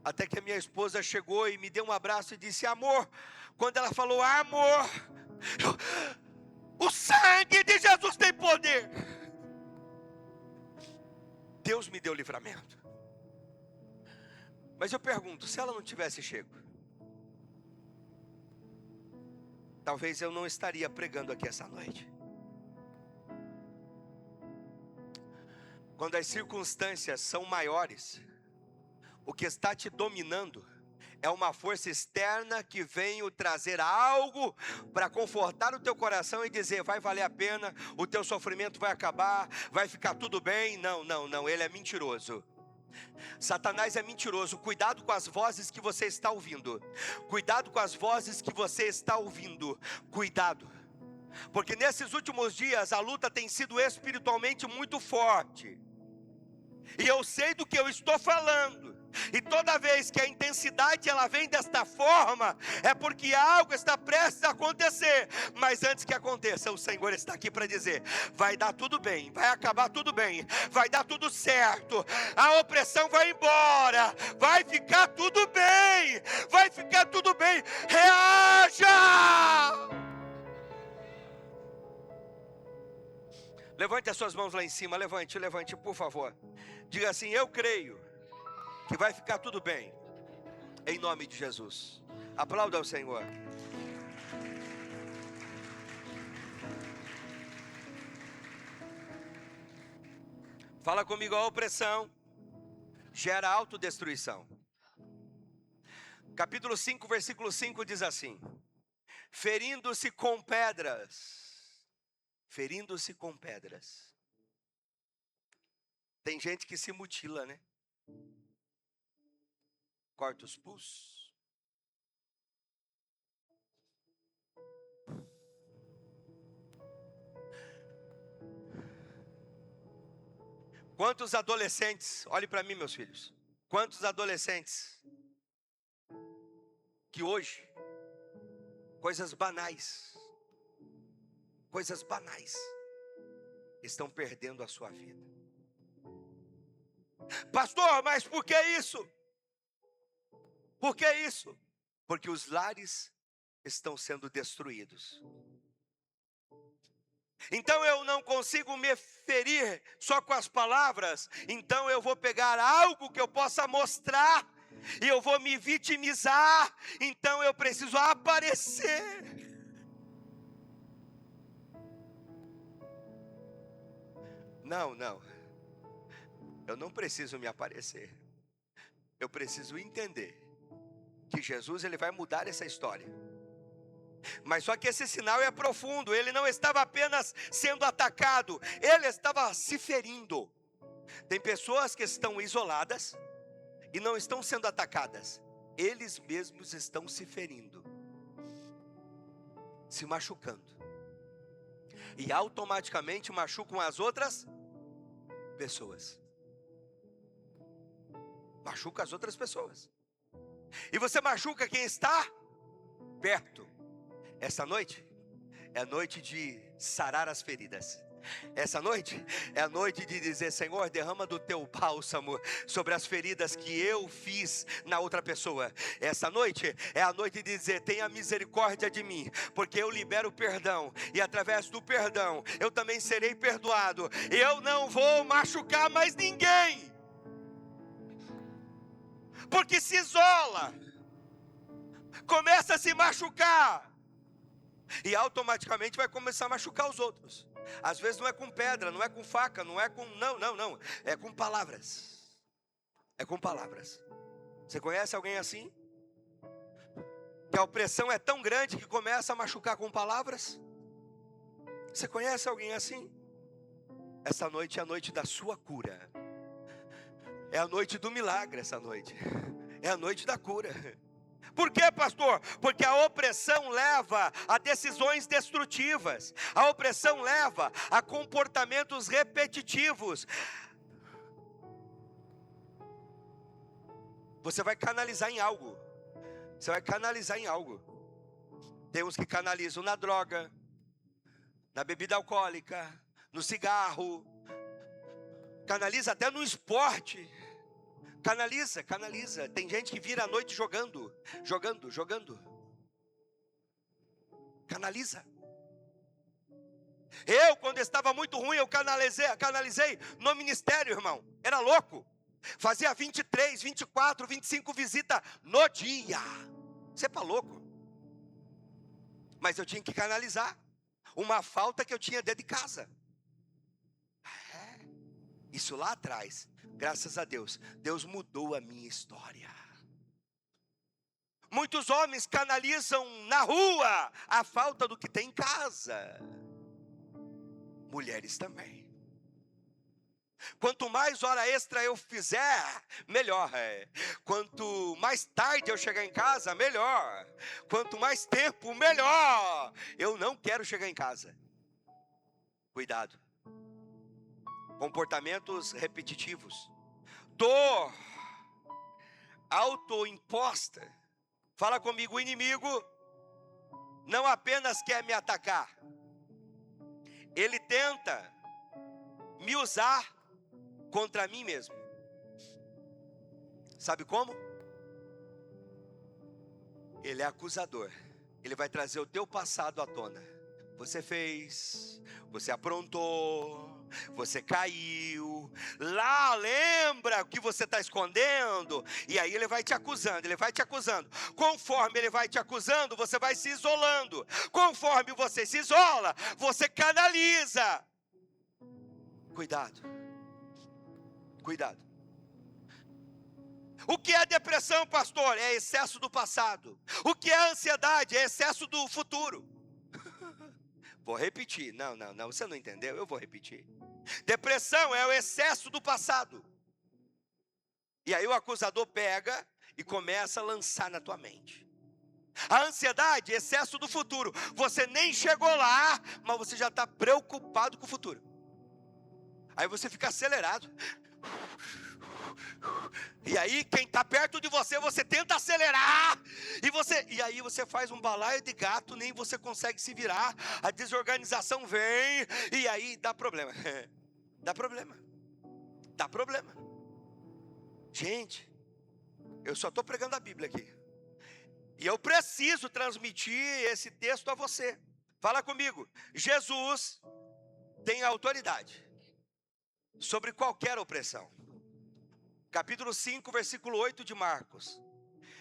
Até que a minha esposa chegou e me deu um abraço e disse: amor. Quando ela falou amor, o sangue de Jesus tem poder. Deus me deu livramento. Mas eu pergunto, se ela não tivesse chego, talvez eu não estaria pregando aqui essa noite. Quando as circunstâncias são maiores, o que está te dominando é uma força externa que veio trazer algo para confortar o teu coração e dizer: vai valer a pena, o teu sofrimento vai acabar, vai ficar tudo bem. Não, ele é mentiroso. Satanás é mentiroso. Cuidado com as vozes que você está ouvindo. Cuidado com as vozes que você está ouvindo. Cuidado. Porque nesses últimos dias a luta tem sido espiritualmente muito forte. E eu sei do que eu estou falando. E toda vez que a intensidade ela vem desta forma, é porque algo está prestes a acontecer. Mas antes que aconteça, o Senhor está aqui para dizer: vai dar tudo bem, vai acabar tudo bem, vai dar tudo certo, a opressão vai embora, vai ficar tudo bem, vai ficar tudo bem. Reaja! Levante as suas mãos lá em cima, levante, por favor. Diga assim: eu creio que vai ficar tudo bem, em nome de Jesus. Aplauda ao Senhor. Fala comigo: a opressão gera autodestruição. Capítulo 5, versículo 5 diz assim: ferindo-se com pedras, Tem gente que se mutila, né? Corta os pulsos. Quantos adolescentes, olhe para mim, meus filhos. Quantos adolescentes que hoje, coisas banais, estão perdendo a sua vida. Pastor, mas por que isso? Por que isso? Porque os lares estão sendo destruídos. Então eu não consigo me ferir só com as palavras. Então eu vou pegar algo que eu possa mostrar e eu vou me vitimizar. Então eu preciso aparecer. Não. Eu não preciso me aparecer. Eu preciso entender que Jesus, ele vai mudar essa história. Mas só que esse sinal é profundo. Ele não estava apenas sendo atacado, ele estava se ferindo. Tem pessoas que estão isoladas e não estão sendo atacadas, eles mesmos estão se ferindo, se machucando, e automaticamente machucam as outras pessoas. Machuca as outras pessoas. E você machuca quem está perto. Essa noite é a noite de sarar as feridas. Essa noite é a noite de dizer: Senhor, derrama do teu bálsamo sobre as feridas que eu fiz na outra pessoa. Essa noite é a noite de dizer: tenha misericórdia de mim, porque eu libero perdão, e através do perdão eu também serei perdoado. Eu não vou machucar mais ninguém, porque se isola, começa a se machucar, e automaticamente vai começar a machucar os outros. Às vezes não é com pedra, não é com faca, não é com... Não. É com palavras. É com palavras. Você conhece alguém assim? Que a opressão é tão grande que começa a machucar com palavras? Você conhece alguém assim? Essa noite é a noite da sua cura. É a noite do milagre essa noite. É a noite da cura. Por quê, pastor? Porque a opressão leva a decisões destrutivas. A opressão leva a comportamentos repetitivos. Você vai canalizar em algo. Você vai canalizar em algo. Tem uns que canalizam na droga, na bebida alcoólica, no cigarro. Canaliza até no esporte. Canaliza. Tem gente que vira a noite jogando. Canaliza. Eu, quando estava muito ruim, eu canalizei no ministério, irmão. Era louco. Fazia 23, 24, 25 visitas no dia. Você é louco. Mas eu tinha que canalizar uma falta que eu tinha dentro de casa. Isso lá atrás, graças a Deus, Deus mudou a minha história. Muitos homens canalizam na rua a falta do que tem em casa. Mulheres também. Quanto mais hora extra eu fizer, melhor. Quanto mais tarde eu chegar em casa, melhor. Quanto mais tempo, melhor. Eu não quero chegar em casa. Cuidado. Comportamentos repetitivos. Dor autoimposta. Fala comigo, o inimigo não apenas quer me atacar, ele tenta me usar contra mim mesmo. Sabe como? Ele é acusador. Ele vai trazer o teu passado à tona. Você fez, você aprontou, você caiu, lá lembra o que você está escondendo, e aí ele vai te acusando, conforme ele vai te acusando, você vai se isolando, conforme você se isola, você canaliza. Cuidado. O que é depressão, pastor? É excesso do passado. O que é ansiedade? É excesso do futuro. Vou repetir, não, você não entendeu, eu vou repetir. Depressão é o excesso do passado. E aí o acusador pega e começa a lançar na tua mente. A ansiedade é excesso do futuro. Você nem chegou lá, mas você já está preocupado com o futuro. Aí você fica acelerado. E aí quem está perto de você, você tenta acelerar. E aí você faz um balaio de gato, nem você consegue se virar. A desorganização vem e aí dá problema. Dá problema. Dá problema. Gente, eu só estou pregando a Bíblia aqui. E eu preciso transmitir esse texto a você. Fala comigo. Jesus tem autoridade sobre qualquer opressão. Capítulo 5, versículo 8 de Marcos.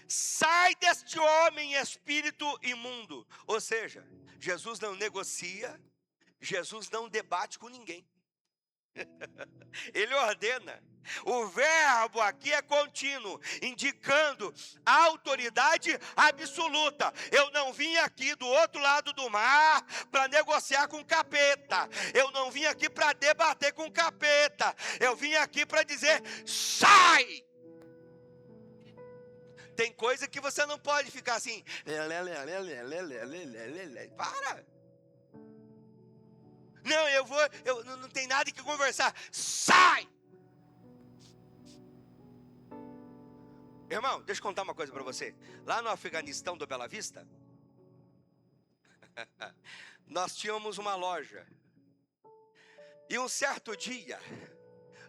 Sai deste homem, espírito imundo. Ou seja, Jesus não negocia, Jesus não debate com ninguém. Ele ordena. O verbo aqui é contínuo, indicando a autoridade absoluta. Eu não vim aqui do outro lado do mar para negociar com capeta. Eu não vim aqui para debater com capeta. Eu vim aqui para dizer: sai! Tem coisa que você não pode ficar assim. Para! Não, eu não tem nada que conversar. Sai! Irmão, deixa eu contar uma coisa para você. Lá no Afeganistão do Bela Vista, nós tínhamos uma loja. E um certo dia,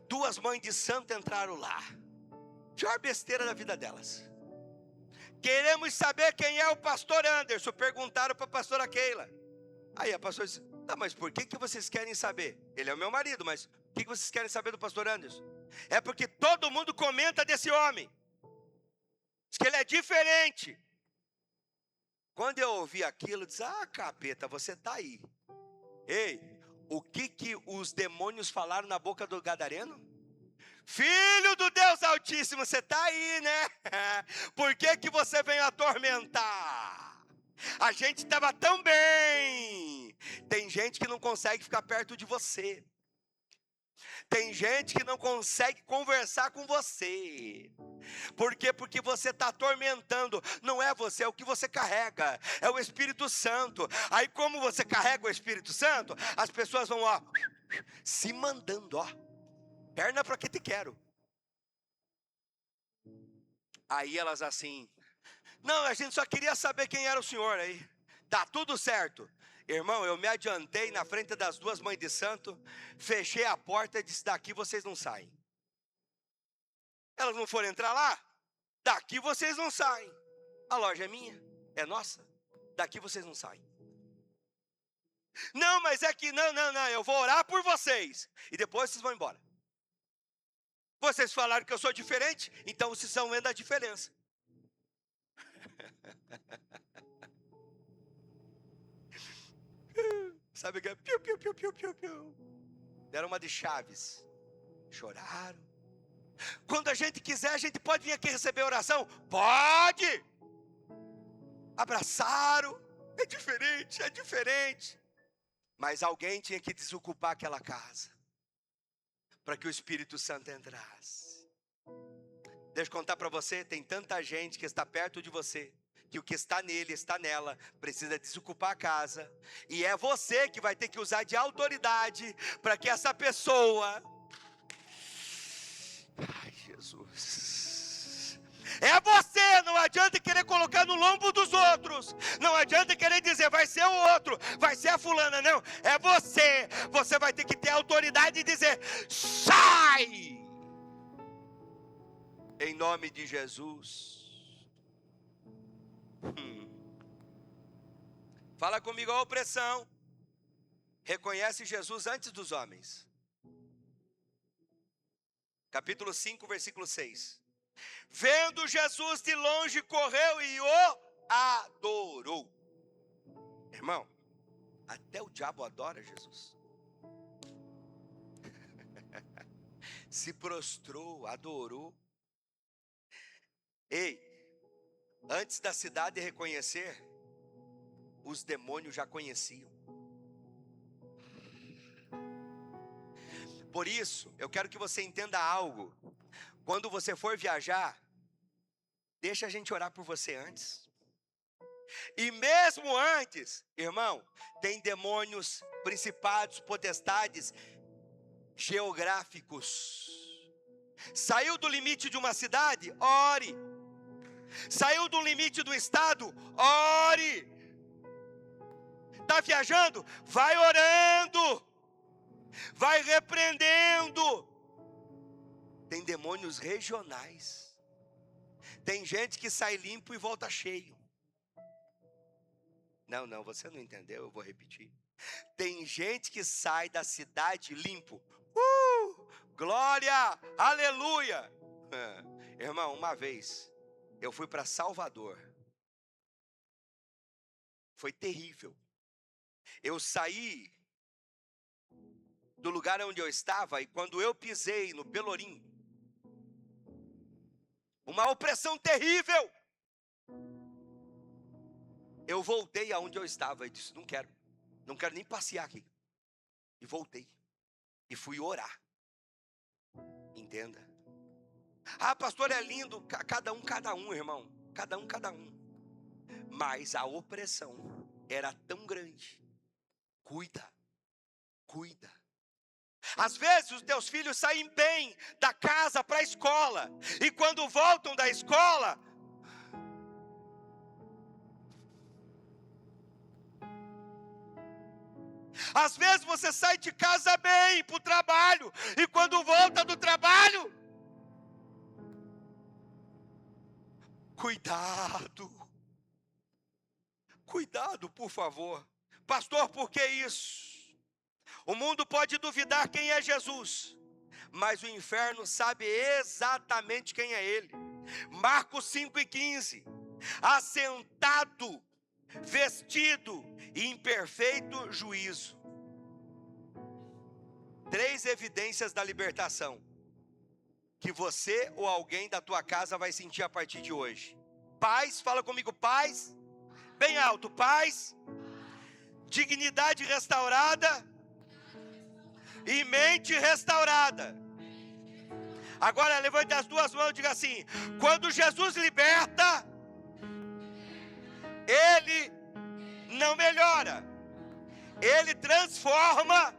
2 mães de santo entraram lá. Pior besteira da vida delas. Queremos saber quem é o pastor Anderson. Perguntaram para a pastora Keila. Aí a pastora disse: tá, mas por que vocês querem saber? Ele é o meu marido, mas por que vocês querem saber do pastor Anderson? É porque todo mundo comenta desse homem. Diz que ele é diferente. Quando eu ouvi aquilo, eu disse: ah, capeta, você está aí. Ei, o que os demônios falaram na boca do gadareno? Filho do Deus Altíssimo, você está aí, né? Por que você veio atormentar? A gente estava tão bem. Tem gente que não consegue ficar perto de você. Tem gente que não consegue conversar com você. Por quê? Porque você está atormentando. Não é você, é o que você carrega. É o Espírito Santo. Aí como você carrega o Espírito Santo, as pessoas vão, ó, se mandando, ó. Perna para que te quero. Aí elas assim: não, a gente só queria saber quem era o senhor aí. Tá tudo certo. Irmão, eu me adiantei na frente das 2 mães de santo, fechei a porta e disse: daqui vocês não saem. Elas não foram entrar lá? Daqui vocês não saem. A loja é minha, é nossa. Daqui vocês não saem. Não, mas é que não, eu vou orar por vocês. E depois vocês vão embora. Vocês falaram que eu sou diferente, então vocês estão vendo a diferença. Sabe o que é? Piu, piu, piu, piu, piu, piu. Deram uma de Chaves. Choraram. Quando a gente quiser, a gente pode vir aqui receber oração? Pode! Abraçaram. É diferente, é diferente. Mas alguém tinha que desocupar aquela casa para que o Espírito Santo entrasse. Deixa eu contar para você, tem tanta gente que está perto de você, que o que está nele, está nela, precisa desocupar a casa, e é você que vai ter que usar de autoridade, para que essa pessoa, ai Jesus, é você, não adianta querer colocar no lombo dos outros, não adianta querer dizer, vai ser o outro, vai ser a fulana, não, é você vai ter que ter autoridade e dizer, sai, em nome de Jesus. Fala comigo, a opressão reconhece Jesus antes dos homens. Capítulo 5, versículo 6. Vendo Jesus de longe, correu e o adorou. Irmão, até o diabo adora Jesus. Se prostrou, adorou. Ei, antes da cidade reconhecer, os demônios já conheciam. Por isso, eu quero que você entenda algo. Quando você for viajar, deixa a gente orar por você antes. E mesmo antes, irmão, tem demônios, principados, potestades geográficos. Saiu do limite de uma cidade? Ore. Saiu do limite do estado? Ore. Está viajando? Vai orando. Vai repreendendo. Tem demônios regionais. Tem gente que sai limpo e volta cheio. Não, você não entendeu, eu vou repetir. Tem gente que sai da cidade limpo. Glória, aleluia. Irmão, uma vez eu fui para Salvador. Foi terrível. Eu saí do lugar onde eu estava e quando eu pisei no Pelourinho, uma opressão terrível. Eu voltei aonde eu estava e disse, não quero nem passear aqui. E voltei. E fui orar. Entenda. Ah, pastor, é lindo. Cada um, irmão. Cada um. Mas a opressão era tão grande. Cuida. Às vezes os teus filhos saem bem da casa para a escola. E quando voltam da escola, às vezes você sai de casa bem para o trabalho. E quando volta do trabalho, cuidado, por favor. Pastor, por que isso? O mundo pode duvidar quem é Jesus, mas o inferno sabe exatamente quem é ele. Marcos 5:15. Assentado, vestido e em perfeito juízo. 3 evidências da libertação que você ou alguém da tua casa vai sentir a partir de hoje. Paz, fala comigo, paz. Bem alto, paz. Dignidade restaurada e mente restaurada. Agora levante as duas mãos e diga assim: quando Jesus liberta, Ele não melhora, Ele transforma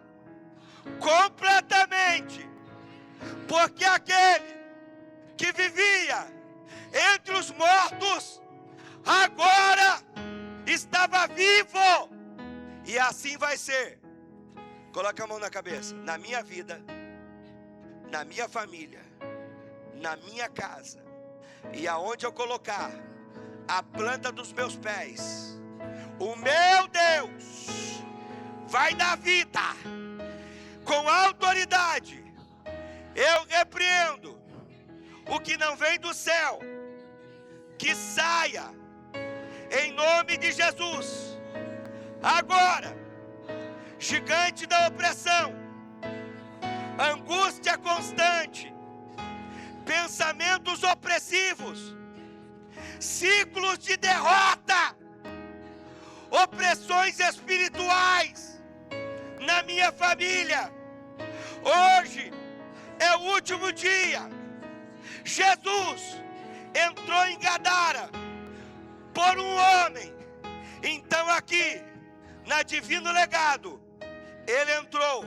completamente. Porque aquele que vivia entre os mortos, agora estava vivo. E assim vai ser. Coloca a mão na cabeça. Na minha vida, na minha família, na minha casa, e aonde eu colocar a planta dos meus pés, o meu Deus vai dar vida. Com autoridade eu repreendo o que não vem do céu, que saia em nome de Jesus. Agora, gigante da opressão, angústia constante, pensamentos opressivos, ciclos de derrota, opressões espirituais na minha família. Hoje é o último dia. Jesus entrou em Gadara por um homem. Então aqui, na Divino Legado, Ele entrou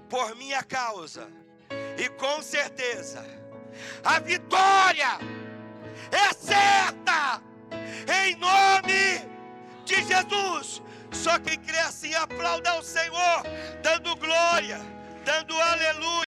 por minha causa. E com certeza, a vitória é certa. Em nome de Jesus. Só quem crê assim, aplauda ao Senhor, dando glória, dando aleluia.